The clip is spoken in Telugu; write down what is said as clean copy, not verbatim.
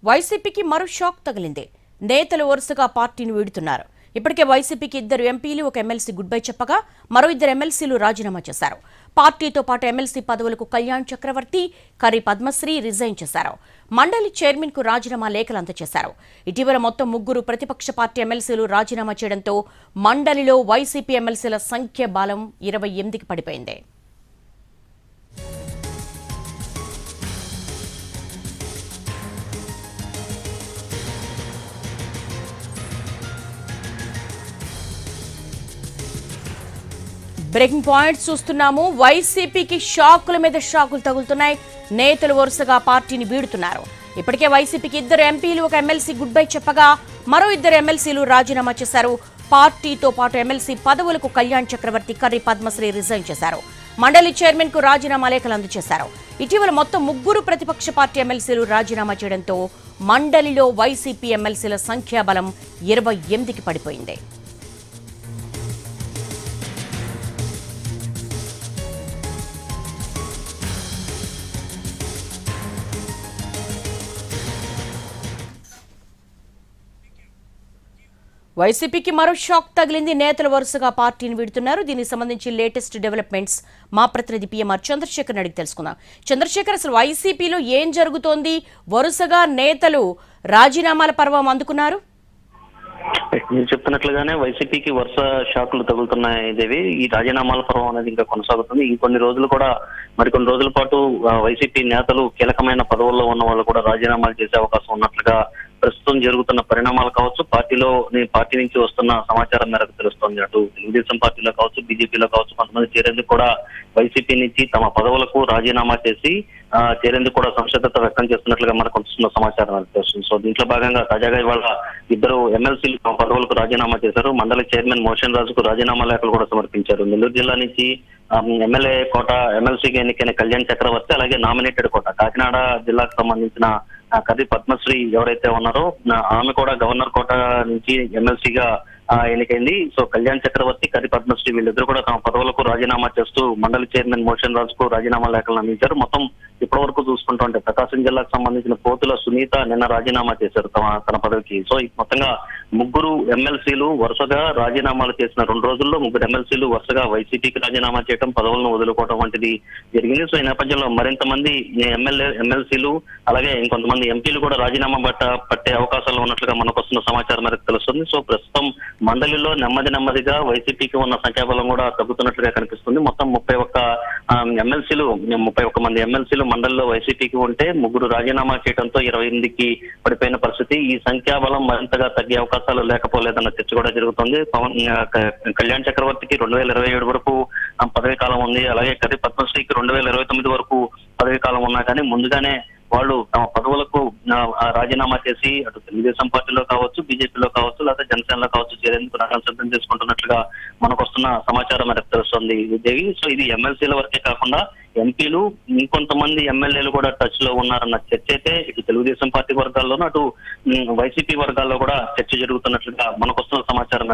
వైసీపీకి మరో షాక్ తగిలింది. నేతలు వరుసగా పార్టీని వీడుతున్నారు. ఇప్పటికే వైసీపీకి 2 ఎంపీలు, 1 ఎమ్మెల్సీ గుడ్ బై చెప్పగా మరో 2 ఎమ్మెల్సీలు రాజీనామా చేశారు. పార్టీతో పాటు ఎమ్మెల్సీ పదవులకు కళ్యాణ్ చక్రవర్తి, కర్రి పద్మశ్రీ రిజైన్ చేశారు. మండలి చైర్మన్ కు రాజీనామా లేఖలు అందజేశారు. ఇటీవల మొత్తం 3 ప్రతిపక్ష పార్టీ ఎమ్మెల్సీలు రాజీనామా చేయడంతో మండలిలో వైసీపీ ఎమ్మెల్సీల సంఖ్య బలం 28కి పడిపోయింది. బ్రేకింగ్ పాయింట్స్ చూస్తున్నాము. వైసీపీకి షాకుల మీద షాకులు తగులుతున్నాయి. నేతలు వరుసగా పార్టీని వీడుతున్నారు. ఇప్పటికే వైసీపీకి 2 ఎంపీలు, 1 ఎమ్మెల్సీ గుడ్ బై చెప్పగా మరో 2 ఎమ్మెల్సీలు రాజీనామా చేశారు. పార్టీతో పాటు ఎమ్మెల్సీ పదవులకు కళ్యాణ్ చక్రవర్తి, కర్రి పద్మశ్రీ రిజైన్ చేశారు. మండలి చైర్మన్ కు రాజీనామా లేఖలు అందజేశారు. ఇటీవల మొత్తం 3 ప్రతిపక్ష పార్టీ ఎమ్మెల్సీలు రాజీనామా చేయడంతో మండలిలో వైసీపీ ఎమ్మెల్సీల సంఖ్యాబలం 28కి పడిపోయింది. వైసీపీకి మరో షాక్ తగిలింది. నేతలు వరుసగా పార్టీని వీడుతున్నారు. దీనికి సంబంధించి లేటెస్ట్ డెవలప్మెంట్స్ మా ప్రతినిధి పిఎంఆర్ చంద్రశేఖర్ అడిగి తెలుసుకుందాం. చంద్రశేఖర్, అసలు వైసీపీలో ఏం జరుగుతోంది? వరుసగా నేతలు రాజీనామాల పర్వం అందుకున్నారు. మీరు చెప్తున్నట్లుగానే వైసీపీకి వరుస షాకులు తగులుతున్నాయి దేవి. ఈ రాజీనామాల పర్వం అనేది ఇంకా కొనసాగుతుంది. ఇంకొన్ని రోజులు కూడా, మరికొన్ని రోజుల పాటు వైసీపీ నేతలు, కీలకమైన పదవుల్లో ఉన్న వాళ్ళు కూడా రాజీనామాలు చేసే అవకాశం ఉన్నట్లుగా ప్రస్తుతం జరుగుతున్న పరిణామాలు కావచ్చు, పార్టీ నుంచి వస్తున్న సమాచారం మేరకు తెలుస్తోంది. అటు తెలుగుదేశం పార్టీలో కావచ్చు, బీజేపీలో కావచ్చు, కొంతమంది చేరేందుకు కూడా వైసీపీ నుంచి తమ పదవులకు రాజీనామా చేసి చేరేందుకు కూడా సంసిద్ధత వ్యక్తం చేస్తున్నట్లుగా మనకు వస్తున్న సమాచారం తెలుస్తుంది. సో దీంట్లో భాగంగా తాజాగా ఇవాళ 2 ఎమ్మెల్సీలు తమ పదవులకు రాజీనామా చేశారు. మండలి చైర్మన్ మోషన్ రాజుకు రాజీనామా లేఖలు కూడా సమర్పించారు. నెల్లూరు జిల్లా నుంచి ఎమ్మెల్యే కోట ఎమ్మెల్సీగా ఎన్నికైన కళ్యాణ్ చక్రవర్తి, అలాగే నామినేటెడ్ కోట కాకినాడ జిల్లాకు సంబంధించిన కర్రి పద్మశ్రీ ఎవరైతే ఉన్నారో ఆమె కూడా గవర్నర్ కోట నుంచి ఎమ్మెల్సీగా ఎన్నికైంది. సో కళ్యాణ్ చక్రవర్తి, కర్రి పద్మశ్రీ వీళ్ళిద్దరు కూడా తమ పదవులకు రాజీనామా చేస్తూ మండలి చైర్మన్ మోషన్ రాజుకు రాజీనామా లేఖలను అందించారు. మొత్తం ఇప్పటి వరకు చూసుకుంటుంటే ప్రకాశం జిల్లాకు సంబంధించిన పోతుల సునీత నిన్న రాజీనామా చేశారు తన పదవికి. సో మొత్తంగా 3 ఎమ్మెల్సీలు వరుసగా రాజీనామాలు చేసిన 2 రోజుల్లో 3 ఎమ్మెల్సీలు వరుసగా వైసీపీకి రాజీనామా చేయడం, పదవులను వదులుకోవడం వంటిది జరిగింది. సో ఈ నేపథ్యంలో మరింత మంది ఎమ్మెల్సీలు అలాగే ఇంకొంతమంది ఎంపీలు కూడా రాజీనామా పట్టే అవకాశాలు ఉన్నట్లుగా మనకు వస్తున్న సమాచారం మేరకు తెలుస్తుంది. సో ప్రస్తుతం మండలిలో నెమ్మదిగా వైసీపీకి ఉన్న సంఖ్యాబలం కూడా తగ్గుతున్నట్లుగా కనిపిస్తుంది. మొత్తం 31 మంది ఎమ్మెల్సీలు మండలిలో వైసీపీకి ఉంటే 3 రాజీనామా చేయడంతో 28కి పడిపోయిన పరిస్థితి. ఈ సంఖ్యాబలం మరింతగా తగ్గే అవకాశాలు లేకపోలేదన్న చర్చ కూడా జరుగుతుంది. కళ్యాణ్ చక్రవర్తికి 2027 వరకు పదవీ కాలం ఉంది. అలాగే కర్రి పద్మశ్రీకి 2029 వరకు పదవీ కాలం ఉన్నా కానీ ముందుగానే వాళ్ళు తమ పదవులకు రాజీనామా చేసి అటు తెలుగుదేశం పార్టీలో కావచ్చు, బీజేపీలో కావచ్చు, లేదా జనసేనలో కావచ్చు చేరేందుకు రంగం సిద్ధం చేసుకుంటున్నట్లుగా మనకు వస్తున్న సమాచారం మేరకు తెలుస్తుంది దేవి. సో ఇది ఎమ్మెల్సీల వరకే కాకుండా ఎంపీలు, ఇంకొంతమంది ఎమ్మెల్యేలు కూడా టచ్ లో ఉన్నారన్న చర్చ అయితే ఇటు తెలుగుదేశం పార్టీ వర్గాల్లోనూ, అటు వైసీపీ వర్గాల్లో కూడా చర్చ జరుగుతున్నట్లుగా మనకు వస్తున్న సమాచారం.